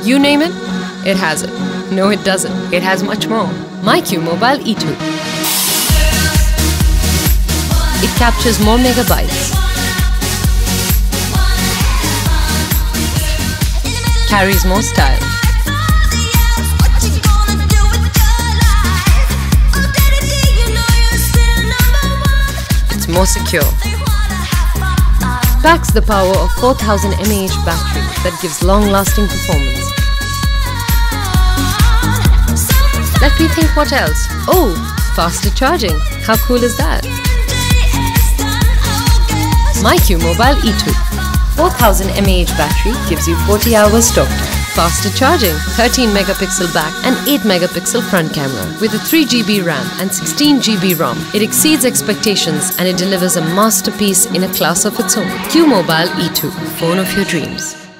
You name it, it has it. No, it doesn't. It has much more. MyQ Mobile E2. It captures more megabytes, carries more style, it's more secure, packs the power of 4000 mAh battery that gives long-lasting performance. Let me think what else. Oh, faster charging. How cool is that? MyQ Mobile E2. 4000 mAh battery gives you 40 hours talk time. Faster charging, 13 megapixel back and 8 megapixel front camera. With a 3 GB RAM and 16 GB ROM, it exceeds expectations and it delivers a masterpiece in a class of its own. Q Mobile E2, phone of your dreams.